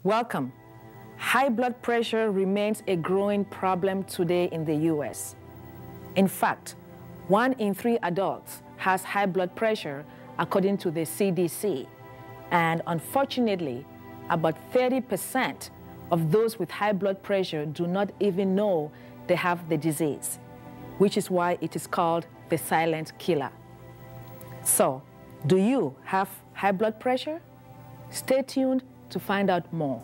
Welcome. High blood pressure remains a growing problem today in the U.S. In fact, 1 in 3 adults has high blood pressure, according to the CDC. And unfortunately, about 30% of those with high blood pressure do not even know they have the disease, which is why it is called the silent killer. So, do you have high blood pressure? Stay tuned to find out more.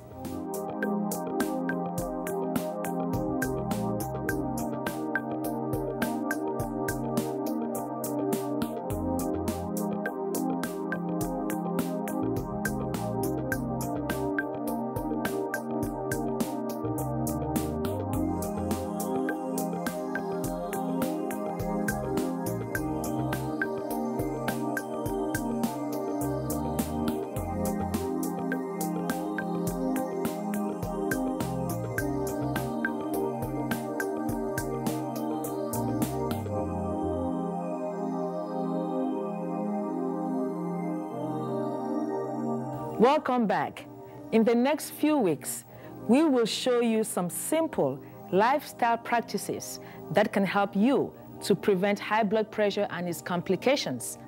Welcome back. In the next few weeks, we will show you some simple lifestyle practices that can help you to prevent high blood pressure and its complications.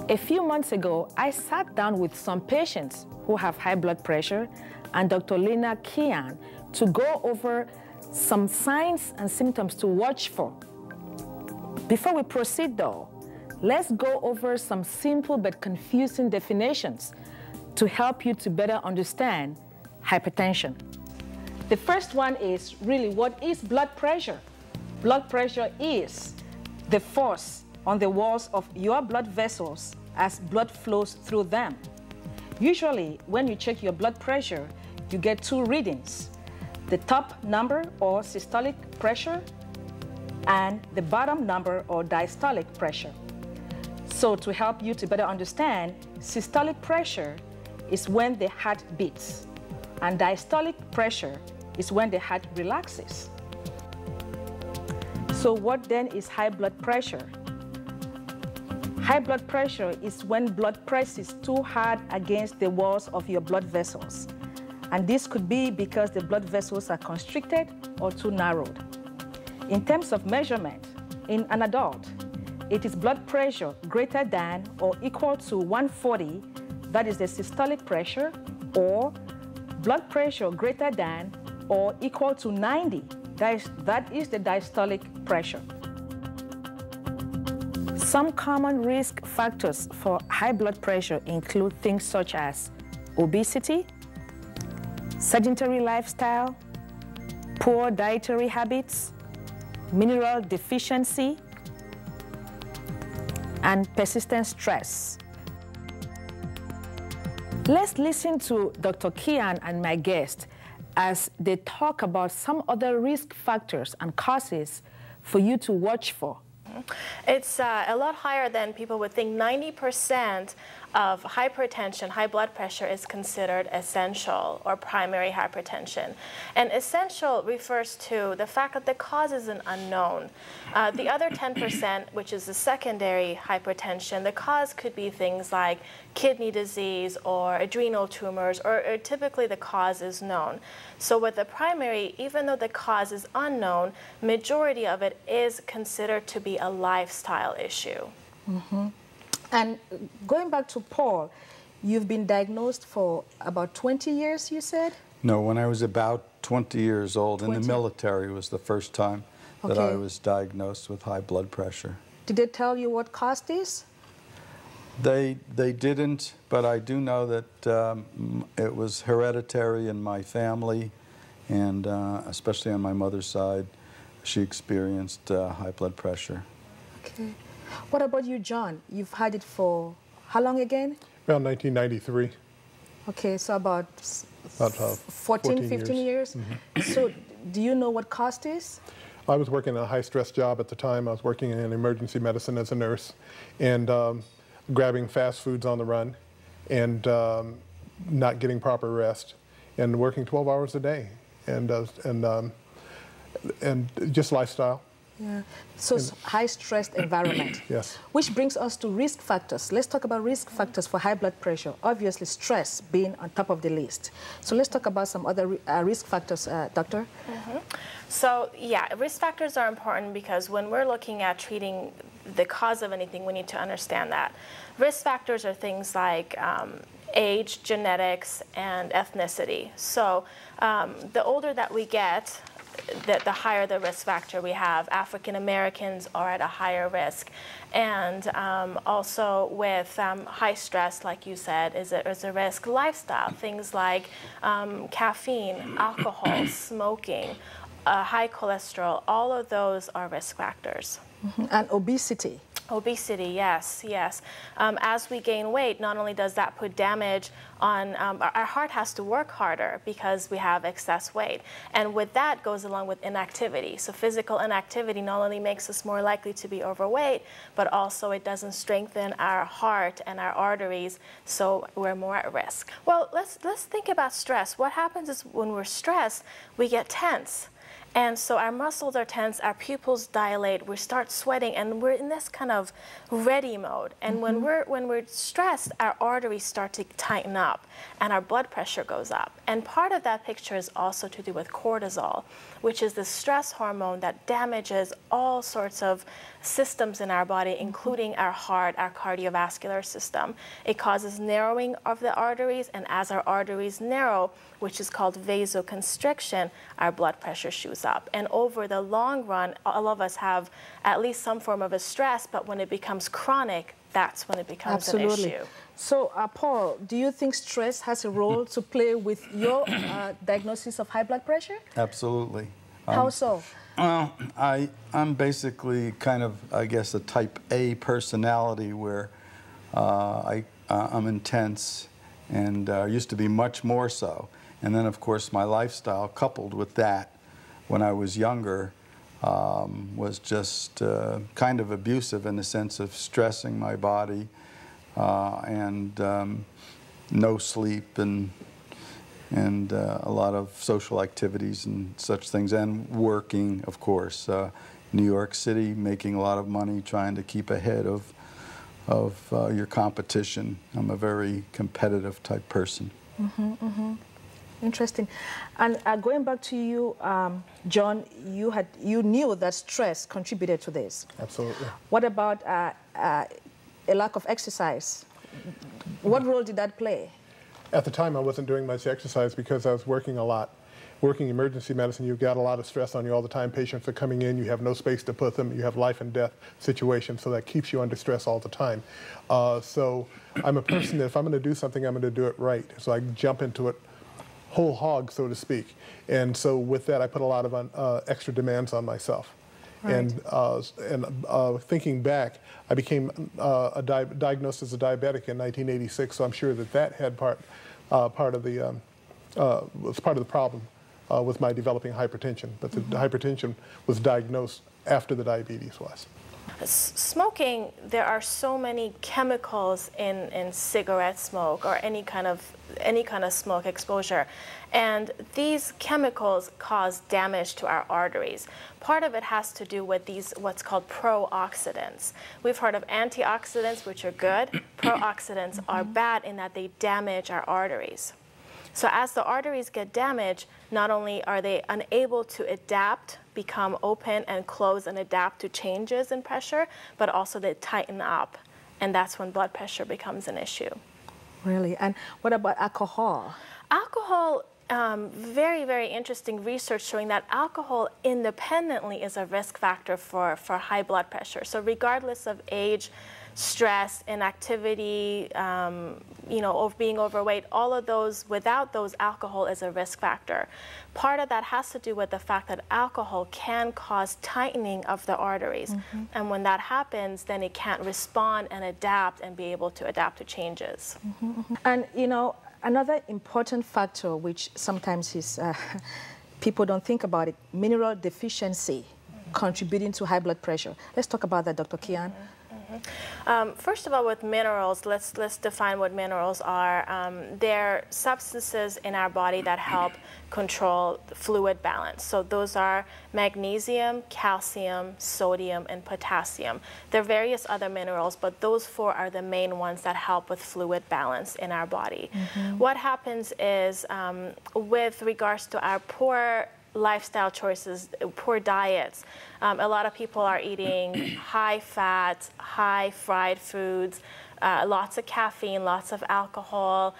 A few months ago, I sat down with some patients who have high blood pressure and Dr. Lena Kian to go over some signs and symptoms to watch for. Before we proceed though, let's go over some simple but confusing definitions to help you to better understand hypertension. The first one is really, what is blood pressure? Blood pressure is the force on the walls of your blood vessels as blood flows through them. Usually, when you check your blood pressure, you get 2 readings: the top number, or systolic pressure, and the bottom number, or diastolic pressure. So to help you to better understand, systolic pressure is when the heart beats, and diastolic pressure is when the heart relaxes. So what then is high blood pressure? High blood pressure is when blood presses too hard against the walls of your blood vessels. And this could be because the blood vessels are constricted or too narrowed. In terms of measurement, in an adult, it is blood pressure greater than or equal to 140, that is the systolic pressure, or blood pressure greater than or equal to 90, that is the diastolic pressure. Some common risk factors for high blood pressure include things such as obesity, sedentary lifestyle, poor dietary habits, mineral deficiency, and persistent stress. Let's listen to Dr. Kian and my guest as they talk about some other risk factors and causes for you to watch for. It's a lot higher than people would think. 90% of hypertension, high blood pressure, is considered essential or primary hypertension. And essential refers to the fact that the cause is an unknown. The other 10%, which is the secondary hypertension, the cause could be things like kidney disease or adrenal tumors, or typically the cause is known. So with the primary, even though the cause is unknown, majority of it is considered to be a lifestyle issue. Mm-hmm. And going back to Paul, you've been diagnosed for about 20 years, you said? No, when I was about 20 years old, 20? in the military was the first time that I was diagnosed with high blood pressure. Did they tell you what caused this? They didn't, but I do know that it was hereditary in my family, and especially on my mother's side, she experienced high blood pressure. Okay. What about you, John? You've had it for how long again? Around 1993. Okay, so about 14, 15 years. Mm-hmm. So do you know what caused this? I was working a high-stress job at the time. I was working in emergency medicine as a nurse, and grabbing fast foods on the run, and not getting proper rest, and working 12 hours a day, and just lifestyle. Yeah. So high-stressed environment. Yes. Which brings us to risk factors. Let's talk about risk factors for high blood pressure. Obviously, stress being on top of the list. So let's talk about some other risk factors, Doctor. So yeah, risk factors are important because when we're looking at treating the cause of anything, we need to understand that. Risk factors are things like age, genetics, and ethnicity. So the older that we get, the higher the risk factor we have. African Americans are at a higher risk. And also with high stress, like you said, is a risk. Lifestyle, things like caffeine, alcohol, smoking, high cholesterol, all of those are risk factors. And obesity. Obesity, yes, yes. As we gain weight, not only does that put damage on, our heart has to work harder because we have excess weight. And with that goes along with inactivity. So physical inactivity not only makes us more likely to be overweight, but also it doesn't strengthen our heart and our arteries, so we're more at risk. Well, let's think about stress. What happens is when we're stressed, we get tense. And so our muscles are tense, our pupils dilate, we start sweating, and we're in this kind of ready mode. And when we're stressed, our arteries start to tighten up and our blood pressure goes up. And part of that picture is also to do with cortisol, which is the stress hormone that damages all sorts of systems in our body, including our heart, our cardiovascular system. It causes narrowing of the arteries, and as our arteries narrow, which is called vasoconstriction, our blood pressure shoots up. And over the long run, all of us have at least some form of a stress, but when it becomes chronic, that's when it becomes an issue. So, Paul, do you think stress has a role to play with your diagnosis of high blood pressure? Absolutely. How so? Well, I'm basically kind of, I guess, a type A personality where I'm intense and used to be much more so. And then, of course, my lifestyle coupled with that when I was younger was just kind of abusive in the sense of stressing my body and no sleep and a lot of social activities and such things, and working, of course. New York City, making a lot of money, trying to keep ahead of your competition. I'm a very competitive type person. Interesting. And going back to you, John, you knew that stress contributed to this. Absolutely. What about a lack of exercise? What role did that play? At the time, I wasn't doing much exercise because I was working a lot. Working emergency medicine, you've got a lot of stress on you all the time. Patients are coming in, you have no space to put them, you have life and death situations, so that keeps you under stress all the time. So I'm a person that if I'm going to do something, I'm going to do it right. So I jump into it whole hog, so to speak. And so with that, I put a lot of extra demands on myself. Right. And thinking back, I became diagnosed as a diabetic in 1986, so I'm sure that had part of the problem with my developing hypertension. But the hypertension was diagnosed after the diabetes was. Smoking, there are so many chemicals in cigarette smoke or any kind of smoke exposure, and these chemicals cause damage to our arteries. Part of it has to do with these what's called pro-oxidants. We've heard of antioxidants, which are good. Pro-oxidants are bad in that they damage our arteries. So as the arteries get damaged, not only are they unable to adapt, become open and close and adapt to changes in pressure, but also they tighten up. And that's when blood pressure becomes an issue. Really? And what about alcohol? Alcohol, very, very interesting research showing that alcohol independently is a risk factor for high blood pressure. So regardless of age, stress, inactivity, of being overweight, all of those, without those, alcohol is a risk factor. Part of that has to do with the fact that alcohol can cause tightening of the arteries. And when that happens, then it can't respond and adapt and be able to adapt to changes. And, another important factor, which sometimes is, people don't think about it, mineral deficiency contributing to high blood pressure. Let's talk about that, Dr. Kian. First of all, with minerals, let's define what minerals are. They're substances in our body that help control fluid balance. So those are magnesium, calcium, sodium, and potassium. There are various other minerals, but those four are the main ones that help with fluid balance in our body. What happens is, with regards to our poor lifestyle choices, poor diets, a lot of people are eating high fat, high fried foods, lots of caffeine, lots of alcohol,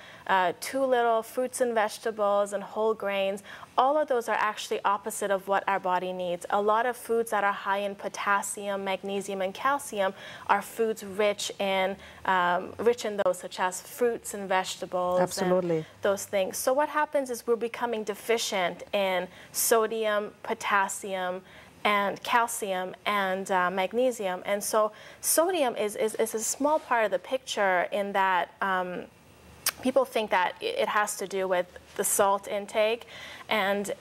too little fruits and vegetables and whole grains. All of those are actually opposite of what our body needs. A lot of foods that are high in potassium, magnesium, and calcium are foods rich in those, such as fruits and vegetables. Absolutely. And those things. So what happens is we're becoming deficient in sodium, potassium, and calcium and magnesium. And so sodium is a small part of the picture in that people think that it has to do with the salt intake. And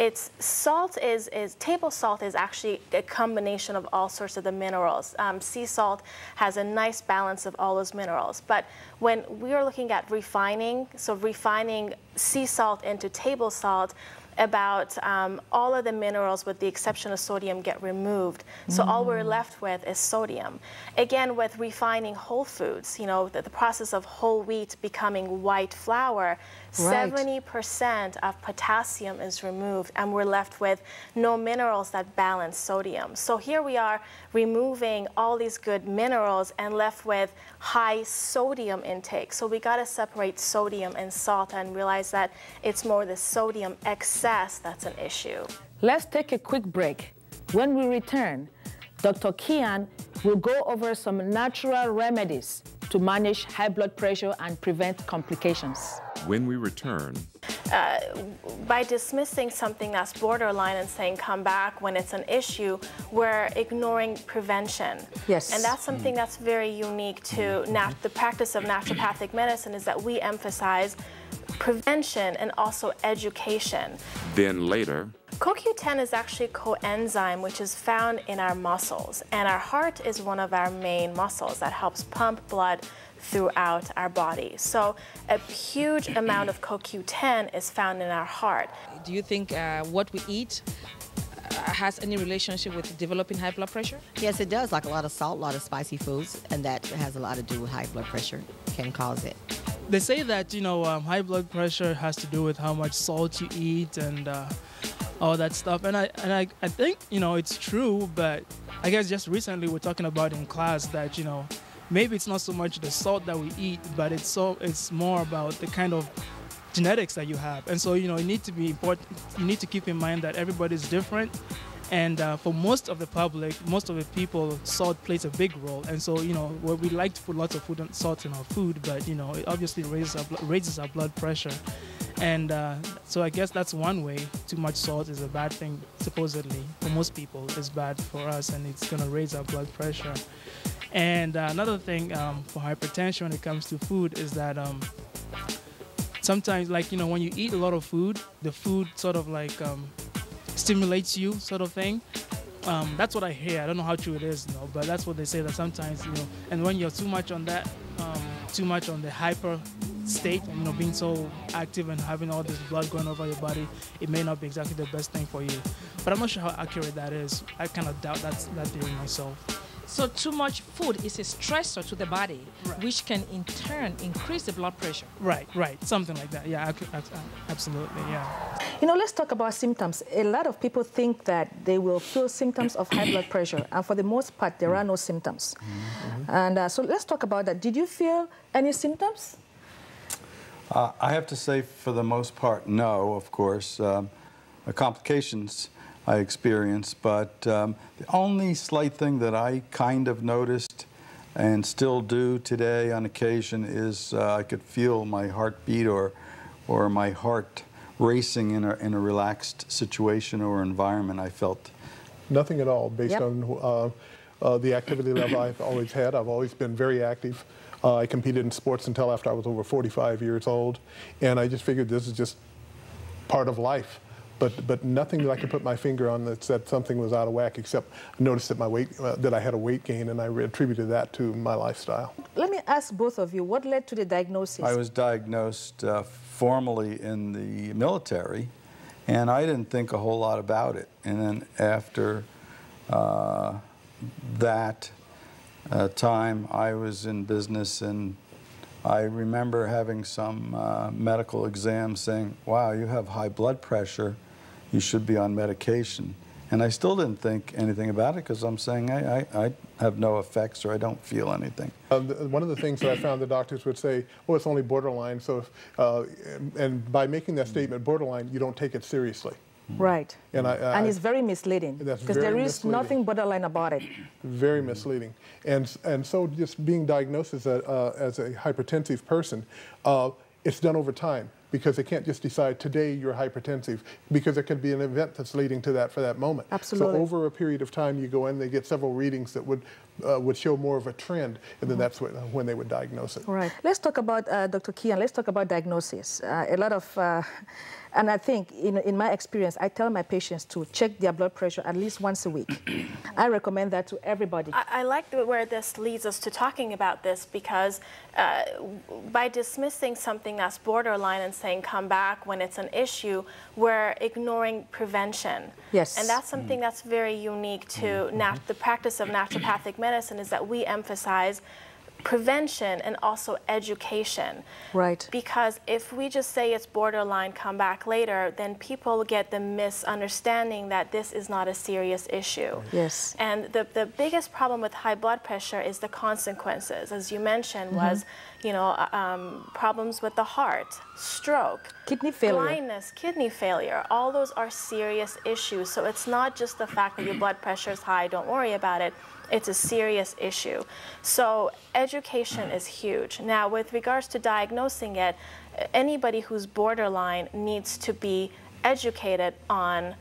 table salt is actually a combination of all sorts of the minerals. Sea salt has a nice balance of all those minerals. But when we are looking at refining, so refining sea salt into table salt, about all of the minerals, with the exception of sodium, get removed. So all we're left with is sodium. Again, with refining whole foods, you know, the process of whole wheat becoming white flour, 70% of potassium is removed, and we're left with no minerals that balance sodium. So here we are removing all these good minerals and left with high sodium intake. So we got to separate sodium and salt and realize that it's more the sodium excess that's an issue. Let's take a quick break. When we return, Dr. Kian will go over some natural remedies to manage high blood pressure and prevent complications. When we return, by dismissing something that's borderline and saying come back when it's an issue, we're ignoring prevention. Yes. And that's something that's very unique to the practice of naturopathic medicine, is that we emphasize prevention and also education. then later, CoQ10 is actually a coenzyme which is found in our muscles, and our heart is one of our main muscles that helps pump blood throughout our body. So a huge amount of CoQ10 is found in our heart. Do you think what we eat has any relationship with developing high blood pressure? Yes, it does. Like a lot of salt, a lot of spicy foods, and that has a lot to do with high blood pressure, can cause it. They say that, you know, high blood pressure has to do with how much salt you eat and all that stuff. And I think, you know, it's true, but I guess just recently we're talking about in class that, you know, maybe it's not so much the salt that we eat, but it's more about the kind of genetics that you have. And so, you know, you need to keep in mind that everybody's different. And for most of the public, most of the people, salt plays a big role. And so, you know, we like to put lots of food and salt in our food, but, you know, it obviously raises our blood pressure. And so I guess that's one way. Too much salt is a bad thing, supposedly. For most people, it's bad for us, and it's going to raise our blood pressure. And another thing for hypertension when it comes to food is that sometimes, like, you know, when you eat a lot of food, the food sort of like stimulates you, sort of thing. That's what I hear. I don't know how true it is, you know, but that's what they say, that sometimes, you know, and when you're too much on that, too much on the hyper state, and, you know, being so active and having all this blood going over your body, it may not be exactly the best thing for you. But I'm not sure how accurate that is. I kind of doubt that theory myself. So too much food is a stressor to the body, Right. which can in turn increase the blood pressure. Right, something like that. Yeah, absolutely, yeah. You know, let's talk about symptoms. A lot of people think that they will feel symptoms of high blood pressure, and for the most part, there are no symptoms. And so let's talk about that. Did you feel any symptoms? I have to say, for the most part, no, of course. Complications I experienced, but the only slight thing that I kind of noticed and still do today on occasion is I could feel my heartbeat or my heart racing in a relaxed situation or environment. I felt Nothing at all, based on the activity level I've always had. I've always been very active. I competed in sports until after I was over 45 years old, and I just figured this is just part of life. but nothing that I could put my finger on that said something was out of whack, except I noticed that my weight, that I had a weight gain, and I attributed that to my lifestyle. Let me ask both of you, what led to the diagnosis? I was diagnosed formally in the military, and I didn't think a whole lot about it. And then after that time, I was in business, and I remember having some medical exam saying, wow, you have high blood pressure, you should be on medication. And I still didn't think anything about it because I'm saying I have no effects or I don't feel anything. One of the things that I found the doctors would say, oh, it's only borderline, so and by making that statement borderline, you don't take it seriously. Right. And it's very misleading because there is nothing borderline about it. Very misleading. And so just being diagnosed as a hypertensive person, it's done over time, because they can't just decide today you're hypertensive, because there could be an event that's leading to that for that moment. Absolutely. So over a period of time you go in, they get several readings that would show more of a trend, and then that's when they would diagnose it. Right. Let's talk about, Dr. Kian, let's talk about diagnosis. A lot of, and I think in my experience, I tell my patients to check their blood pressure at least once a week. I recommend that to everybody. I like where this leads us to talking about this, because by dismissing something that's borderline and saying come back when it's an issue, we're ignoring prevention. Yes. And that's something that's very unique to the practice of naturopathic medicine, is that we emphasize prevention and also education. Right. Because if we just say it's borderline, come back later, then people get the misunderstanding that this is not a serious issue. Yes. And the biggest problem with high blood pressure is the consequences, as you mentioned, was, you know, problems with the heart, stroke, kidney failure, blindness, kidney failure. All those are serious issues. So it's not just the fact that your blood pressure is high, don't worry about it. It's a serious issue. So education is huge. Now, with regards to diagnosing it, anybody who's borderline needs to be educated on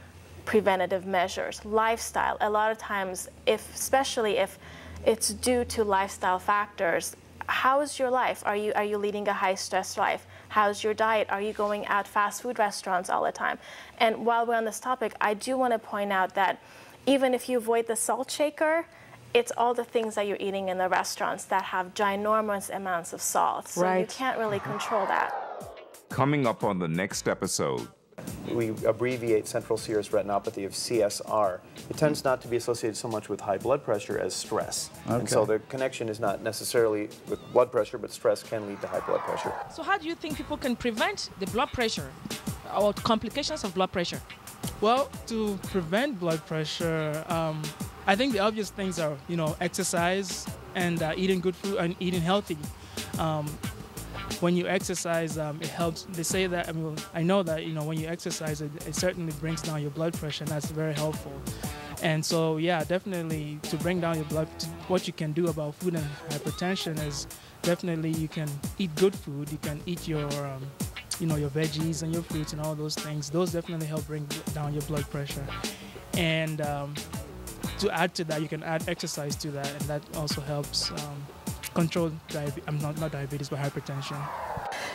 preventative measures, lifestyle. A lot of times, especially if it's due to lifestyle factors, how is your life? Are you leading a high-stress life? How's your diet? Are you going out fast food restaurants all the time? And while we're on this topic, I do want to point out that even if you avoid the salt shaker, it's all the things that you're eating in the restaurants that have ginormous amounts of salt. So you can't really control that. Coming up on the next episode. We abbreviate central serous retinopathy of CSR. It tends not to be associated so much with high blood pressure as stress. Okay. And so the connection is not necessarily with blood pressure, but stress can lead to high blood pressure. So how do you think people can prevent the blood pressure or complications of blood pressure? Well, to prevent blood pressure, I think the obvious things are, you know, exercise and eating good food and eating healthy. When you exercise, it helps. They say that, I know that, you know, when you exercise, it certainly brings down your blood pressure, and that's very helpful. And so, yeah, definitely to bring down your blood, what you can do about food and hypertension is definitely you can eat good food. You can eat your, you know, your veggies and your fruits and all those things. Those definitely help bring down your blood pressure. And to add to that, you can add exercise to that, and that also helps control not diabetes, but hypertension.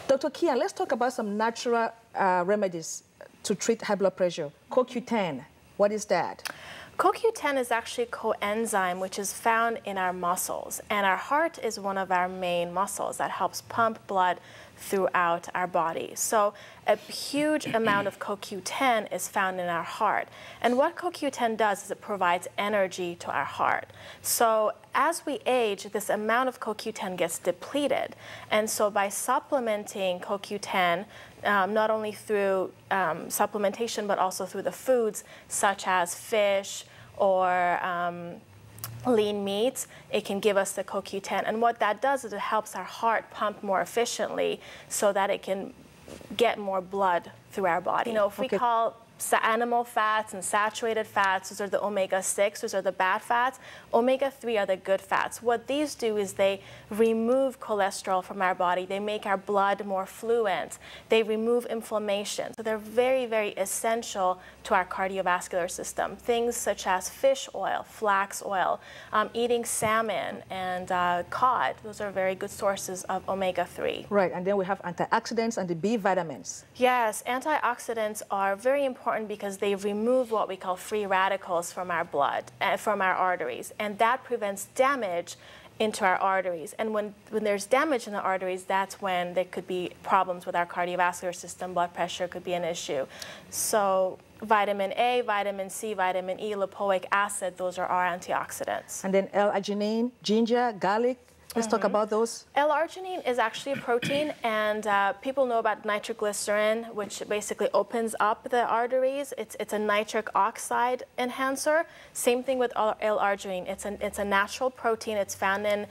Dr. Kian, let's talk about some natural remedies to treat high blood pressure. CoQ10, what is that? CoQ10 is actually a coenzyme which is found in our muscles, and our heart is one of our main muscles that helps pump blood throughout our body. So a huge amount of CoQ10 is found in our heart. And what CoQ10 does is it provides energy to our heart. So as we age, this amount of CoQ10 gets depleted. And so by supplementing CoQ10, not only through supplementation, but also through the foods such as fish or lean meats, it can give us the CoQ10. And what that does is it helps our heart pump more efficiently so that it can get more blood through our body. You know, if we call animal fats and saturated fats, those are the omega-6, those are the bad fats. Omega-3 are the good fats. What these do is they remove cholesterol from our body. They make our blood more fluent. They remove inflammation. So they're very, very essential to our cardiovascular system. Things such as fish oil, flax oil, eating salmon and cod, those are very good sources of omega-3. Right, and then we have antioxidants and the B vitamins. Yes, antioxidants are very important important because they remove what we call free radicals from our blood, from our arteries, and that prevents damage into our arteries. And when there's damage in the arteries, that's when there could be problems with our cardiovascular system. Blood pressure could be an issue. So vitamin A, vitamin C, vitamin E, lipoic acid, those are our antioxidants. And then L-Arginine, ginger, garlic. Let's talk about those. L-Arginine is actually a protein, and people know about nitroglycerin, which basically opens up the arteries. It's a nitric oxide enhancer. Same thing with L-Arginine. It's a natural protein. It's found in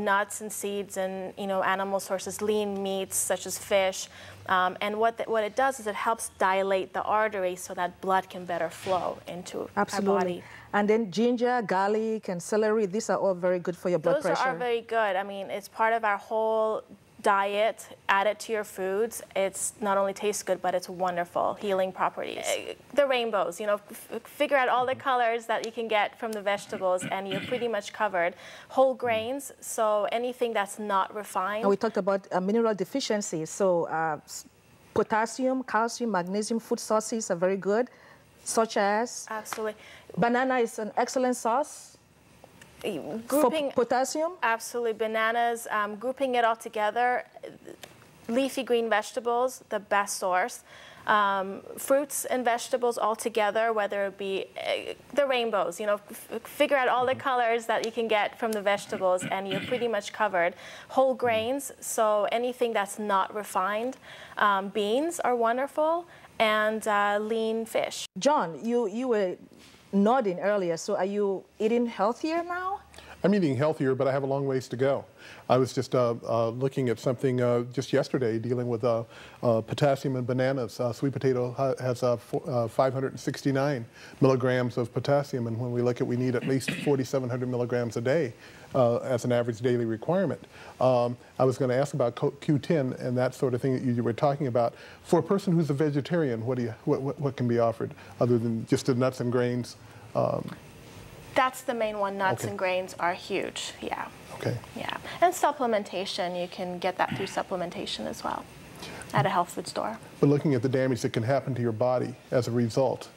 nuts and seeds and animal sources, lean meats such as fish. And what it does is it helps dilate the artery so that blood can better flow into our body. And then ginger, garlic, and celery, these are all very good for your blood pressure. Those are very good. I mean, it's part of our whole diet. Add it to your foods. It's not only tastes good, but it's wonderful, healing properties. The rainbows, figure out all the colors that you can get from the vegetables, and you're pretty much covered. Whole grains, so anything that's not refined. And we talked about mineral deficiency, so potassium, calcium, magnesium, food sources are very good, such as? Absolutely. Banana is an excellent source for potassium? Absolutely. Bananas, grouping it all together, leafy green vegetables, the best source. Fruits and vegetables all together, whether it be the rainbows, figure out all the colors that you can get from the vegetables, and you're pretty much covered. Whole grains, so anything that's not refined. Beans are wonderful, and lean fish. John, you were nodding earlier, so are you eating healthier now? I'm eating healthier, but I have a long ways to go. I was just looking at something just yesterday dealing with potassium in bananas. Sweet potato has 569 milligrams of potassium, and when we look at, we need at least 4,700 milligrams a day as an average daily requirement. I was going to ask about Q10 and that sort of thing that you were talking about. For a person who's a vegetarian, what can be offered other than just the nuts and grains? That's the main one. Nuts and grains are huge. Yeah. Okay. Yeah. And supplementation, you can get that through supplementation as well at a health food store. But looking at the damage that can happen to your body as a result,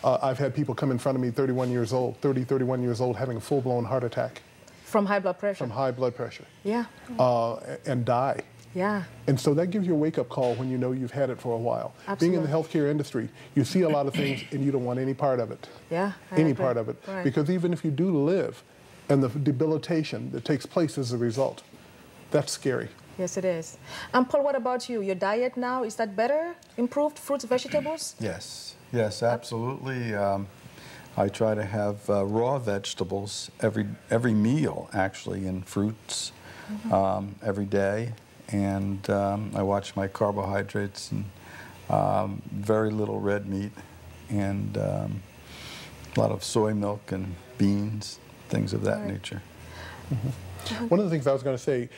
I've had people come in front of me 31 years old, 31 years old, having a full-blown heart attack. From high blood pressure? From high blood pressure. Yeah. And die. Yeah. And so that gives you a wake-up call when you know you've had it for a while. Absolutely. Being in the healthcare industry, you see a lot of things and you don't want any part of it. Yeah, any part of it. Right. Because even if you do live, and the debilitation that takes place as a result, that's scary. Yes, it is. And Paul, what about you? Your diet now, is that better? Improved fruits, vegetables? Yes, yes, absolutely. I try to have raw vegetables every meal, actually, and fruits every day. And I watch my carbohydrates and very little red meat and a lot of soy milk and beans, things of that nature. One of the things I was going to say,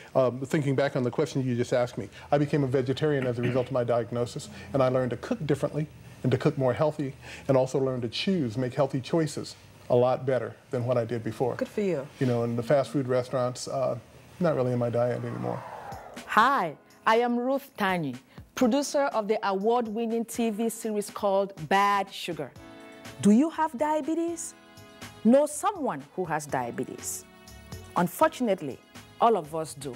thinking back on the question you just asked me, I became a vegetarian as a result of my diagnosis, and I learned to cook differently and to cook more healthy, and also learned to make healthy choices a lot better than what I did before. Good for you. In the fast food restaurants, not really in my diet anymore. Hi, I am Ruth Tanyi, producer of the award-winning TV series called Bad Sugar. Do you have diabetes? Know someone who has diabetes? Unfortunately, all of us do.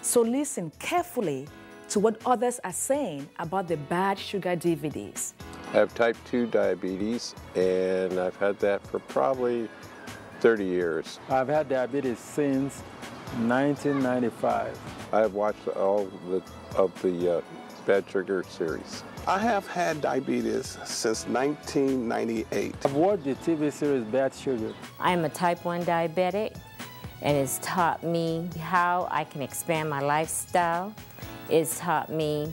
So listen carefully to what others are saying about the Bad Sugar DVDs. I have type 2 diabetes, and I've had that for probably 30 years. I've had diabetes since 1995. I have watched all of the Bad Sugar series. I have had diabetes since 1998. I've watched the TV series Bad Sugar. I'm a type 1 diabetic, and it's taught me how I can expand my lifestyle. It's taught me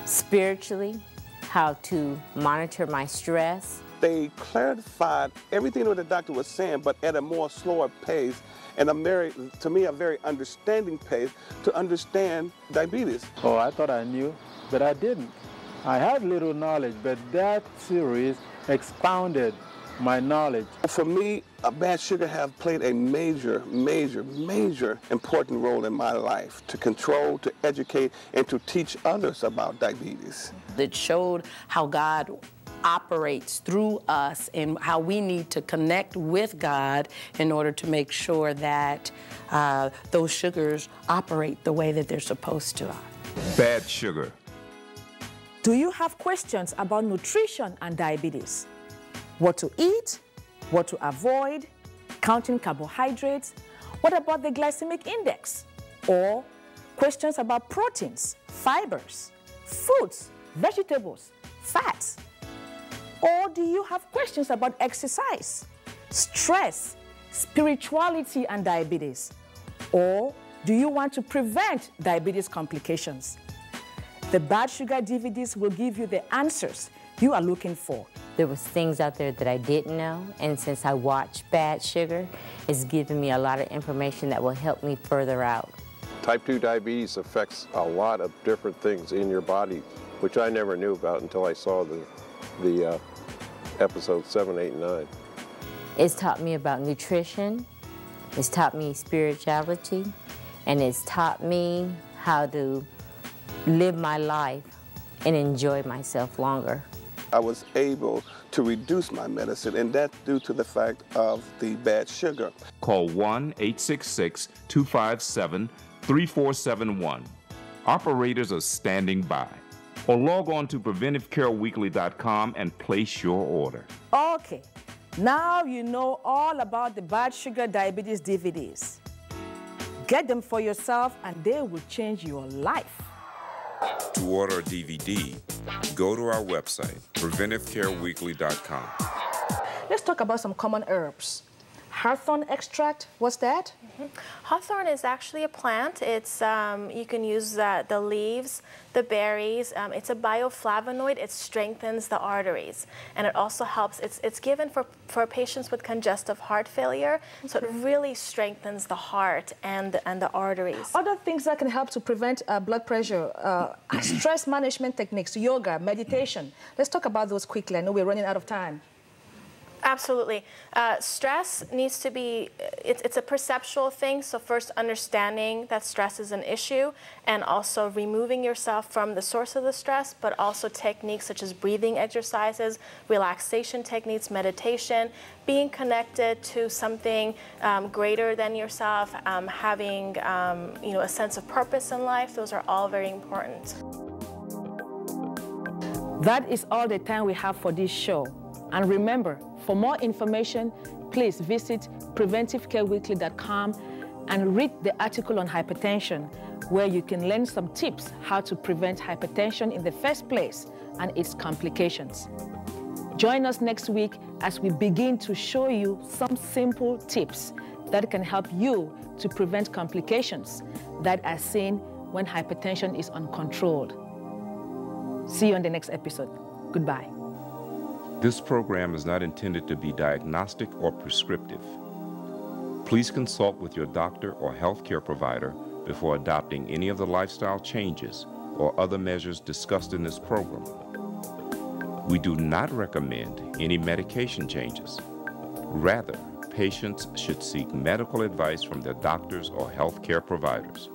spiritually how to monitor my stress. They clarified everything that the doctor was saying, but at a more slower pace, and to me, a very understanding pace to understand diabetes. Oh, I thought I knew, but I didn't. I had little knowledge, but that series expounded my knowledge. For me, Bad Sugar have played a major important role in my life to control, to educate and to teach others about diabetes. That showed how God operates through us and how we need to connect with God in order to make sure that those sugars operate the way that they're supposed to. Bad sugar. Do you have questions about nutrition and diabetes? What to eat? What to avoid? Counting carbohydrates? What about the glycemic index? Or questions about proteins, fibers, fruits, vegetables, fats? Or do you have questions about exercise, stress, spirituality, and diabetes? Or do you want to prevent diabetes complications? The Bad Sugar DVDs will give you the answers you are looking for. There was things out there that I didn't know, and since I watched Bad Sugar, it's given me a lot of information that will help me further out. Type 2 diabetes affects a lot of different things in your body, which I never knew about until I saw the episodes 7, 8, and 9. It's taught me about nutrition, it's taught me spirituality, and it's taught me how to live my life and enjoy myself longer. I was able to reduce my medicine, and that's due to the fact of the bad sugar. Call 1-866-257-3471. Operators are standing by. Or log on to PreventiveCareWeekly.com and place your order. Okay, now you know all about the Bad Sugar Diabetes DVDs. Get them for yourself and they will change your life. To order a DVD, go to our website, PreventiveCareWeekly.com. Let's talk about some common herbs. Hawthorn extract, what's that? Hawthorn is actually a plant. It's you can use the leaves, the berries. It's a bioflavonoid. It strengthens the arteries, and it also helps. It's given for patients with congestive heart failure, so it really strengthens the heart and the arteries. Other things that can help to prevent blood pressure, stress management techniques, yoga, meditation. Let's talk about those quickly. I know we're running out of time. Absolutely. Stress needs to be, it's a perceptual thing, so first understanding that stress is an issue and also removing yourself from the source of the stress, but also techniques such as breathing exercises, relaxation techniques, meditation, being connected to something greater than yourself, having a sense of purpose in life. Those are all very important. That is all the time we have for this show. And remember, for more information, please visit PreventiveCareWeekly.com and read the article on hypertension, where you can learn some tips how to prevent hypertension in the first place and its complications. Join us next week as we begin to show you some simple tips that can help you to prevent complications that are seen when hypertension is uncontrolled. See you on the next episode. Goodbye. This program is not intended to be diagnostic or prescriptive. Please consult with your doctor or healthcare provider before adopting any of the lifestyle changes or other measures discussed in this program. We do not recommend any medication changes. Rather, patients should seek medical advice from their doctors or healthcare providers.